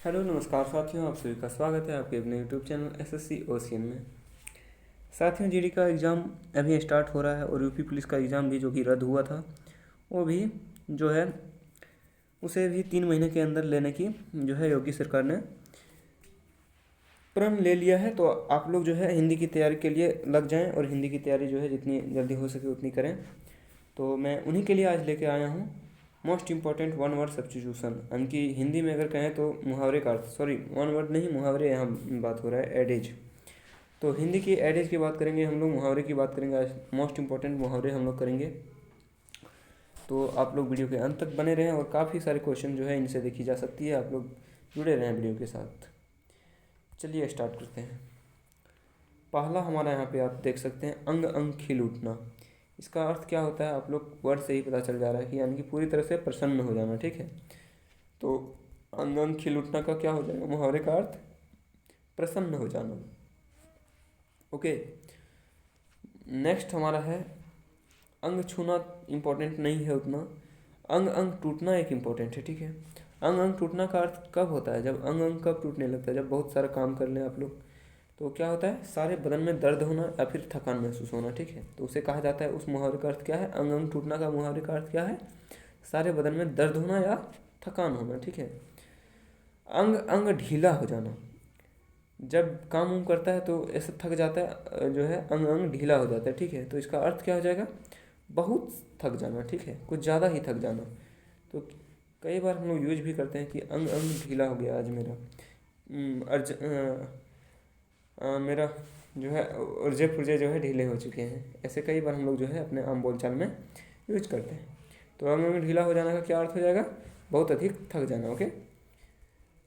Hello नमस्कार साथियों, आप सभी का स्वागत है आपके अपने यूट्यूब चैनल एसएससी ओशियन में। साथियों, जीडी का एग्ज़ाम अभी स्टार्ट हो रहा है और यूपी पुलिस का एग्ज़ाम भी जो कि रद्द हुआ था वो भी जो है उसे भी 3 महीने के अंदर लेने की जो है योगी सरकार ने प्रण ले लिया है। तो आप लोग जो है हिंदी की तैयारी के लिए लग जाएं और हिंदी की तैयारी जो है जितनी जल्दी हो सके उतनी करें। तो मैं उन्हीं के लिए आज लेके आया हूँ most important one word substitution, यानी कि हिंदी में अगर कहें तो मुहावरे का अर्थ, सॉरी वन वर्ड नहीं, मुहावरे यहाँ बात हो रहा है, एडेज। तो हिंदी की एडेज की बात करेंगे हम लोग, मुहावरे की बात करेंगे आज। मोस्ट इम्पॉर्टेंट मुहावरे हम लोग करेंगे। तो आप लोग वीडियो के अंत तक बने रहें और काफ़ी सारे क्वेश्चन जो है इनसे देखी जा सकती है। आप लोग जुड़े रहें वीडियो के साथ। चलिए स्टार्ट करते हैं। पहला हमारा यहाँ पे आप देख सकते हैं, अंग अंग खिल उठना। इसका अर्थ क्या होता है आप लोग वर्ड से ही पता चल जा रहा है कि यानी कि पूरी तरह से प्रसन्न हो जाना। ठीक है, तो अंग अंग खिल उठना का क्या हो जाएगा, मुहावरे का अर्थ प्रसन्न हो जाना। ओके, नेक्स्ट हमारा है अंग छूना। इम्पोर्टेंट नहीं है उतना, अंग अंग टूटना एक इम्पोर्टेंट है। ठीक है, अंग अंग टूटना का अर्थ कब होता है, जब अंग अंग कब टूटने लगता है, जब बहुत सारा काम कर लें आप लोग तो क्या होता है, सारे बदन में दर्द होना या फिर थकान महसूस होना। ठीक है, तो उसे कहा जाता है, उस मुहावरे का अर्थ क्या है, अंग अंग टूटना का मुहावरे का अर्थ क्या है, सारे बदन में दर्द होना या थकान होना। ठीक है, अंग अंग ढीला हो जाना, जब काम उम करता है तो ऐसे थक जाता है, जो है अंग अंग ढीला हो जाता है। ठीक है, तो इसका अर्थ क्या हो जाएगा, बहुत थक जाना। ठीक है, कुछ ज़्यादा ही थक जाना। तो कई बार हम लोग यूज भी करते हैं कि अंग अंग ढीला हो गया आज मेरा, मेरा जो है उर्जे पुर्जे जो है ढीले हो चुके हैं। ऐसे कई बार हम लोग जो है अपने आम बोलचाल में यूज करते हैं। तो अंग अंग ढीला हो जाना का क्या अर्थ हो जाएगा, बहुत अधिक थक जाना। ओके,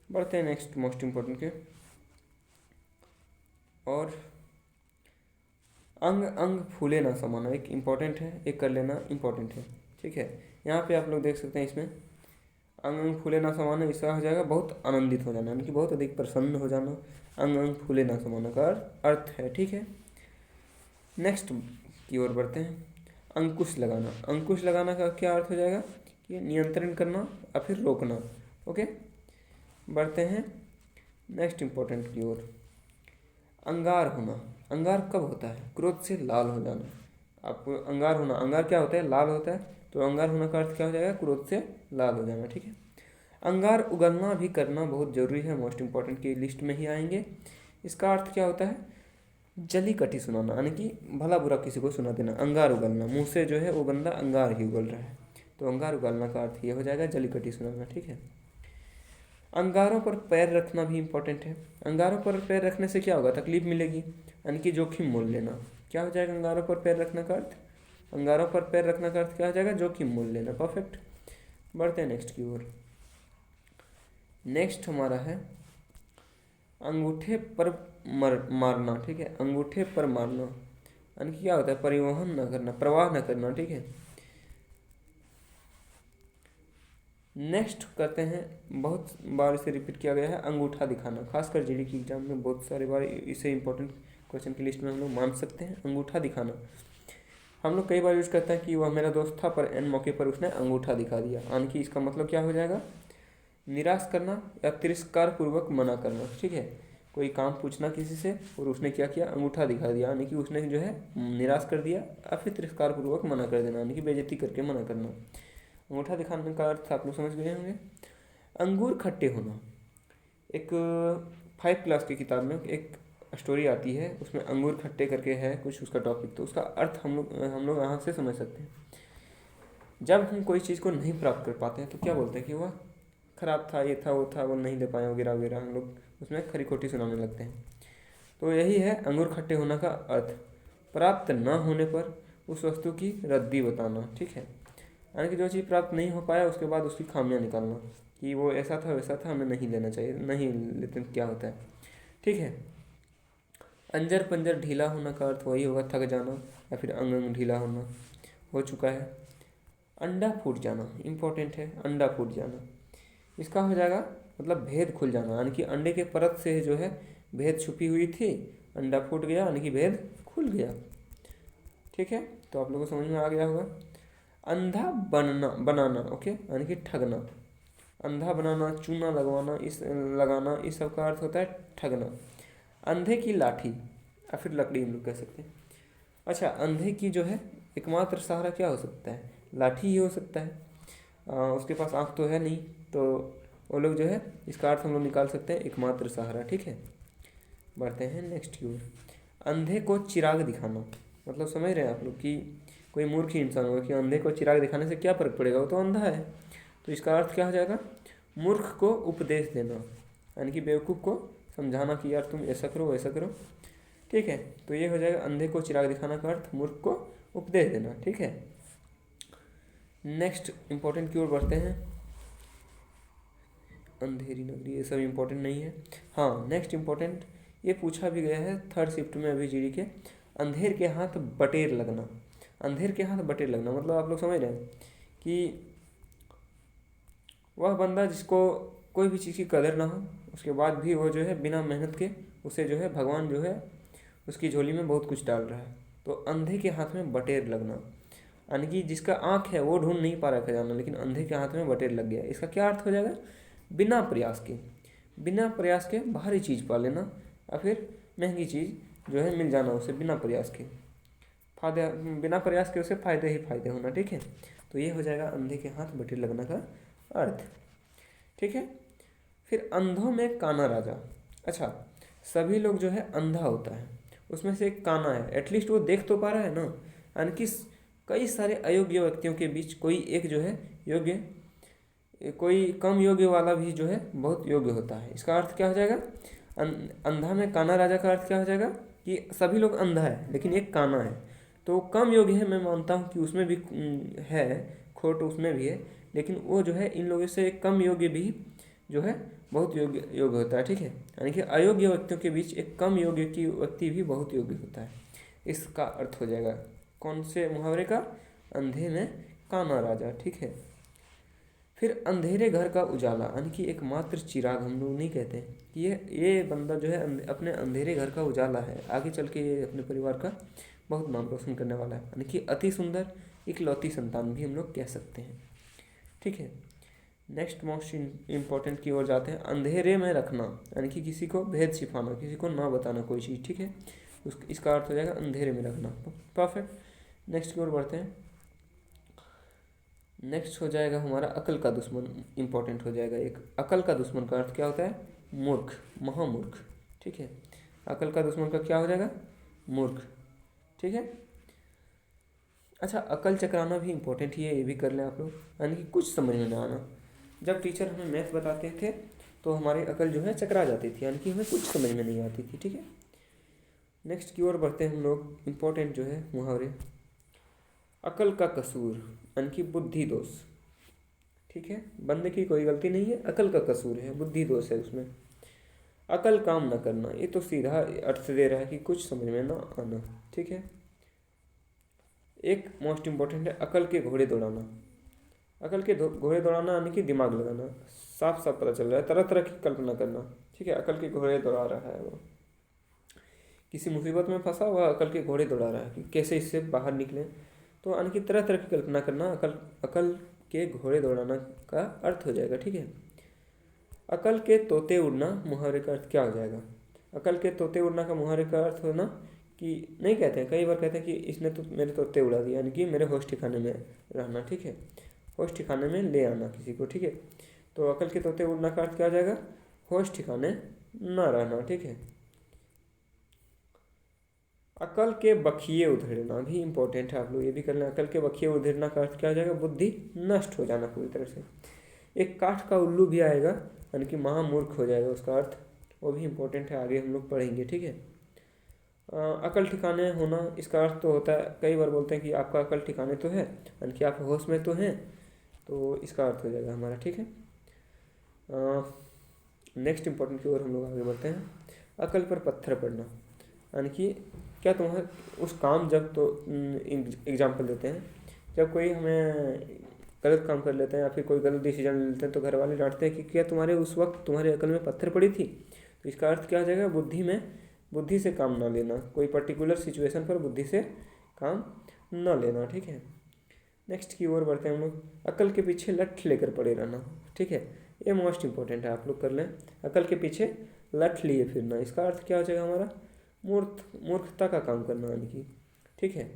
बढ़ते हैं नेक्स्ट मोस्ट इम्पोर्टेंट के। और अंग अंग फूले ना समाना एक इम्पॉर्टेंट है, एक कर लेना इम्पॉर्टेंट है। ठीक है, यहाँ पे आप लोग देख सकते हैं, इसमें अंग अंग फूले ना समाना, इसका हो जाएगा बहुत आनंदित हो जाना, यानी कि बहुत अधिक प्रसन्न हो जाना। अंग अंग फूले ना समाना का अर्थ है। ठीक है, नेक्स्ट की ओर बढ़ते हैं। अंकुश लगाना, अंकुश लगाना का क्या अर्थ हो जाएगा कि नियंत्रण करना या फिर रोकना। ओके, बढ़ते हैं नेक्स्ट इम्पोर्टेंट की ओर। अंगार होना, अंगार कब होता है, क्रोध से लाल हो जाना। आपको अंगार होना, अंगार क्या होता है, लाल होता है, तो अंगार होना का अर्थ क्या हो जाएगा, क्रोध से लाल हो जाना। ठीक है, अंगार उगलना भी करना बहुत ज़रूरी है, मोस्ट इम्पॉर्टेंट की लिस्ट में ही आएंगे। इसका अर्थ क्या होता है, जली कटी सुनाना, यानी कि भला बुरा किसी को सुना देना। अंगार उगलना, मुँह से जो है वो बंदा अंगार ही उगल रहा है, तो अंगार उगलना का अर्थ ये हो जाएगा जली कटी सुनाना। ठीक है, अंगारों पर पैर रखना भी इम्पोर्टेंट है। अंगारों पर पैर रखने से क्या होगा, तकलीफ मिलेगी, यानी कि जोखिम मोल लेना। क्या हो जाएगा अंगारों पर पैर रखने का अर्थ, अंगारों पर पैर रखने का अर्थ क्या हो जाएगा, जोखिम मोल लेना। परफेक्ट, बढ़ते हैं नेक्स्ट की ओर। नेक्स्ट हमारा है अंगूठे पर मारना। ठीक है, अंगूठे पर मारना, यानी कि क्या होता है, परिवहन न करना, प्रवाह न करना। ठीक है, नेक्स्ट करते हैं, बहुत बार इसे रिपीट किया गया है, अंगूठा दिखाना। खासकर जीडी की एग्जाम में बहुत सारे बार इसे इंपॉर्टेंट क्वेश्चन की लिस्ट में हम लोग मान सकते हैं। अंगूठा दिखाना हम लोग कई बार यूज करते हैं कि वह मेरा दोस्त था पर एन मौके पर उसने अंगूठा दिखा दिया, यानी कि इसका मतलब क्या हो जाएगा, निराश करना या तिरस्कार पूर्वक मना करना। ठीक है, कोई काम पूछना किसी से और उसने क्या किया, अंगूठा दिखा दिया, यानी कि उसने जो है निराश कर दिया, या फिर तिरस्कार पूर्वक मना कर देना, यानी कि बेइज्जती करके मना करना। अंगूठा दिखाने का अर्थ आप लोग समझ गए होंगे। अंगूर खट्टे होना, एक 5 क्लास की किताब में एक स्टोरी आती है, उसमें अंगूर खट्टे करके है कुछ उसका टॉपिक, तो उसका अर्थ हम लोग यहाँ से समझ सकते हैं। जब हम कोई चीज़ को नहीं प्राप्त कर पाते हैं तो क्या बोलते हैं कि वह खराब था, ये था, वो था, वो नहीं ले पाए वगैरह वगैरह, हम लोग उसमें खरी खोटी सुनाने लगते हैं। तो यही है अंगूर खट्टे होना का अर्थ, प्राप्त न होने पर उस वस्तु की रद्दी बताना। ठीक है, यानी कि जो चीज़ प्राप्त नहीं हो पाया उसके बाद उसकी खामियां निकालना कि वो ऐसा था वैसा था, हमें नहीं लेना चाहिए, नहीं लेते क्या होता है। ठीक है, अंजर पंजर ढीला होना का अर्थ वही होगा, थक जाना या फिर अंग अंग ढीला होना, हो चुका है। अंडा फूट जाना इम्पोर्टेंट है, अंडा फूट जाना, इसका हो जाएगा मतलब भेद खुल जाना, यानी कि अंडे के परत से जो है भेद छुपी हुई थी, अंडा फूट गया यानी कि भेद खुल गया। ठीक है, तो आप लोगों को समझ में आ गया होगा। अंधा बनना बनाना, ओके, यानी कि ठगना, अंधा बनाना, चूना लगाना, इस सब का अर्थ होता है ठगना। अंधे की लाठी या फिर लकड़ी हम लोग कह सकते हैं। अच्छा, अंधे की जो है एकमात्र सहारा क्या हो सकता है? लाठी ही हो सकता है। उसके पास आँख तो है नहीं, तो वो लोग जो है इसका अर्थ हम लोग निकाल सकते हैं एकमात्र सहारा। ठीक है, बढ़ते हैं नेक्स्ट की ओर। अंधे को चिराग दिखाना, मतलब समझ रहे हैं आप लोग कि कोई मूर्ख ही इंसान होगा कि अंधे को चिराग दिखाने से क्या फ़र्क पड़ेगा, वो तो अंधा है। तो इसका अर्थ क्या हो जाएगा? मूर्ख को उपदेश देना, यानी कि बेवकूफ़ को समझाना कि यार तुम ऐसा करो वैसा करो। ठीक है, तो ये हो जाएगा अंधे को चिराग दिखाना का अर्थ मूर्ख को उपदेश देना। ठीक है, नेक्स्ट इंपॉर्टेंट की ओर बढ़ते हैं। अंधेरी नगरी, ये सब इम्पोर्टेंट नहीं है। हाँ, नेक्स्ट इम्पोर्टेंट ये पूछा भी गया है थर्ड शिफ्ट में अभी जीडी के। अंधेर के हाथ बटेर लगना। अंधेर के हाथ बटेर लगना मतलब आप लोग समझ रहे हैं कि वह बंदा जिसको कोई भी चीज़ की कदर ना हो, उसके बाद भी वो जो है बिना मेहनत के उसे जो है भगवान जो है उसकी झोली में बहुत कुछ डाल रहा है। तो अंधे के हाथ में बटेर लगना, यानी कि जिसका आँख है वो ढूंढ नहीं पा रहा खजाना, लेकिन अंधे के हाथ में बटेर लग गया। इसका क्या अर्थ हो जाएगा? बिना प्रयास के बाहरी चीज़ पा लेना या फिर महंगी चीज़ जो है मिल जाना उसे बिना प्रयास के। फायदे, बिना प्रयास के उसे फ़ायदे ही फ़ायदे होना। ठीक है, तो ये हो जाएगा अंधे के हाथ बटेर लगना का अर्थ। ठीक है, फिर अंधों में काना राजा। अच्छा, सभी लोग जो है अंधा होता है, उसमें से एक काना है, एटलीस्ट वो देख तो पा रहा है ना। यानी कि कई सारे अयोग्य व्यक्तियों के बीच कोई एक जो है योग्य, कोई कम योग्य वाला भी जो है बहुत योग्य होता है। इसका अर्थ क्या हो जाएगा? अंधा में काना राजा का अर्थ क्या हो जाएगा कि सभी लोग अंधा है लेकिन एक काना है, तो कम योग्य है। मैं मानता हूँ कि उसमें भी है खोट, उसमें भी है, लेकिन वो जो है इन लोगों से कम योग्य भी जो है बहुत योग्य होता है। ठीक है, यानी कि अयोग्य व्यक्तियों के बीच एक कम योग्य की व्यक्ति भी बहुत योग्य होता है। इसका अर्थ हो जाएगा कौन से मुहावरे का? अंधे में काना राजा। ठीक है, फिर अंधेरे घर का उजाला, यानी कि एकमात्र चिराग हम लोग नहीं कहते कि ये बंदा जो है अपने अंधेरे घर का उजाला है, आगे चल के ये अपने परिवार का बहुत नाम रोशन करने वाला है, यानी कि अति सुंदर इकलौती संतान भी हम लोग कह सकते हैं। ठीक है, नेक्स्ट मोस्ट इम्पॉर्टेंट की ओर जाते हैं। अंधेरे में रखना, यानी कि किसी को भेद छिपाना, किसी को ना बताना कोई चीज़। ठीक है, इसका अर्थ हो जाएगा अंधेरे में रखना। परफेक्ट, नेक्स्ट की ओर बढ़ते हैं। नेक्स्ट हो जाएगा हमारा अकल का दुश्मन, इम्पोर्टेंट हो जाएगा एक। अकल का दुश्मन का अर्थ क्या होता है? मूर्ख, महामूर्ख। ठीक है, अकल का दुश्मन का क्या हो जाएगा? मूर्ख। ठीक है, अच्छा, अकल चकराना भी इम्पोर्टेंट ही है, ये भी कर लें आप लोग, यानी कि कुछ समझ में ना आना। जब टीचर हमें मैथ बताते थे तो हमारी अकल जो है चकरा जाती थी, यानी कि हमें कुछ समझ में नहीं आती थी। ठीक है, नेक्स्ट की ओर बढ़ते हैं हम लोग। इम्पोर्टेंट जो है मुहावरे। अकल का कसूर, यानी कि बुद्धि दोष। ठीक है, बंदे की कोई गलती नहीं है, अकल का कसूर है, बुद्धि दोष है उसमें। अकल काम न करना, ये तो सीधा अर्थ दे रहा है कि कुछ समझ में ना आना। ठीक है, एक मोस्ट इम्पॉर्टेंट है अकल के घोड़े दौड़ाना। अकल के घोड़े दौड़ाना यानी कि दिमाग लगाना, साफ साफ पता चल रहा है, तरह तरह की कल्पना करना। ठीक है, अकल के घोड़े दौड़ा रहा है वो, किसी मुसीबत में फंसा हुआ अकल के घोड़े दौड़ा रहा है कि कैसे इससे बाहर निकले। तो यानी कि तरह तरह की कल्पना करना अकल के घोड़े दौड़ाना का अर्थ हो जाएगा। ठीक है, अकल के तोते उड़ना मुहावरे का अर्थ क्या हो जाएगा? अकल के तोते उड़ना का मुहावरे का अर्थ होना कि नहीं कहते हैं, कई बार कहते हैं कि इसने तो मेरे तोते उड़ा दिया, यानी कि मेरे होश ठिकाने में रहना। ठीक है, होश ठिकाने में ले आना किसी को। ठीक है, तो अकल के तोते उड़ना का अर्थ क्या हो जाएगा? होश ठिकाने ना रहना। ठीक है, अकल के बखिए उधेड़ना भी इम्पोर्टेंट है, आप लोग ये भी कर लें। अकल के बखिए उधेड़ना का अर्थ क्या हो जाएगा? बुद्धि नष्ट हो जाना पूरी तरह से। एक काठ का उल्लू भी आएगा, यानी कि महामूर्ख हो जाएगा उसका अर्थ, वो भी इम्पोर्टेंट है, आगे हम लोग पढ़ेंगे। ठीक है, अकल ठिकाने होना, इसका अर्थ तो होता है, कई बार बोलते हैं कि आपका अकल ठिकाने तो है, यानी कि आप होश में तो हैं, तो इसका अर्थ हो जाएगा हमारा। ठीक है, नेक्स्ट इम्पोर्टेंट की ओर हम लोग आगे बढ़ते हैं। अकल पर पत्थर पड़ना, यानी कि क्या तुम्हारे उस काम, जब तो एग्जाम्पल देते हैं, जब कोई हमें गलत काम कर लेते हैं या फिर कोई गलत डिसीजन ले लेते हैं तो घर वाले डांटते हैं कि क्या तुम्हारे उस वक्त तुम्हारे अकल में पत्थर पड़ी थी। तो इसका अर्थ क्या हो जाएगा? बुद्धि से काम ना लेना, कोई पर्टिकुलर सिचुएशन पर बुद्धि से काम ना लेना। ठीक है, नेक्स्ट की ओर बढ़ते हैं हम लोग। अकल के पीछे लठ लेकर पड़े रहना। ठीक है, ये मोस्ट इंपॉर्टेंट है, आप लोग कर लें। अकल के पीछे लठ लिए फिरना, इसका अर्थ क्या हो जाएगा हमारा, मूर्खता का काम करना यानी कि, ठीक है।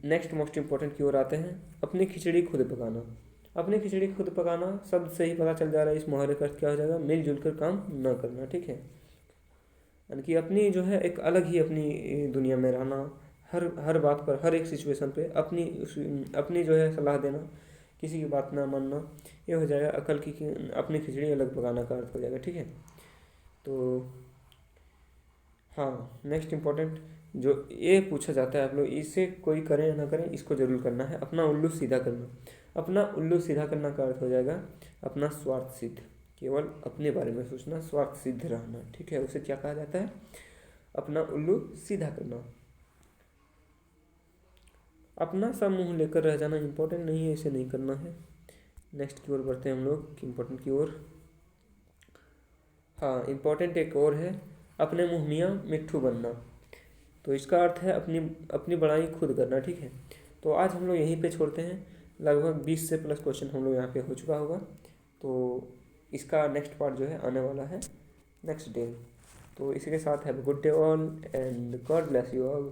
नेक्स्ट मोस्ट इंपॉर्टेंट की ओर आते हैं, अपनी खिचड़ी खुद पकाना। अपनी खिचड़ी खुद पकाना शब्द से ही पता चल जा रहा है, इस मुहावरे का अर्थ क्या हो जाएगा, मिलजुल कर काम न करना, ठीक है। यानी कि अपनी जो है एक अलग ही अपनी दुनिया में रहना, हर हर बात पर, हर एक सिचुएशन पे अपनी जो है सलाह देना, किसी की बात ना मानना, ये हो जाएगा अकल की अपनी खिचड़ी अलग पकाना का अर्थ हो जाएगा, ठीक है। तो हाँ, नेक्स्ट इम्पॉर्टेंट जो ये पूछा जाता है, आप लोग इसे कोई करें या ना करें, इसको जरूर करना है, अपना उल्लू सीधा करना। अपना उल्लू सीधा करना का अर्थ हो जाएगा अपना स्वार्थ सिद्ध, केवल अपने बारे में सोचना, स्वार्थ सिद्ध रहना, ठीक है, उसे क्या कहा जाता है, अपना उल्लू सीधा करना। अपना सा मुंह लेकर रह जाना इम्पोर्टेंट नहीं है, इसे नहीं करना है। नेक्स्ट की ओर बढ़ते हैं हम लोग, इम्पोर्टेंट की ओर। हाँ, इम्पोर्टेंट एक और है, अपने मुँह मियाँ मिट्ठू बनना। तो इसका अर्थ है अपनी अपनी बड़ाई खुद करना, ठीक है। तो आज हम लोग यहीं पे छोड़ते हैं, लगभग 20 से प्लस क्वेश्चन हम लोग यहाँ पे हो चुका होगा। तो इसका नेक्स्ट पार्ट जो है आने वाला है नेक्स्ट डे। तो इसी के साथ have a good day all and God bless you all.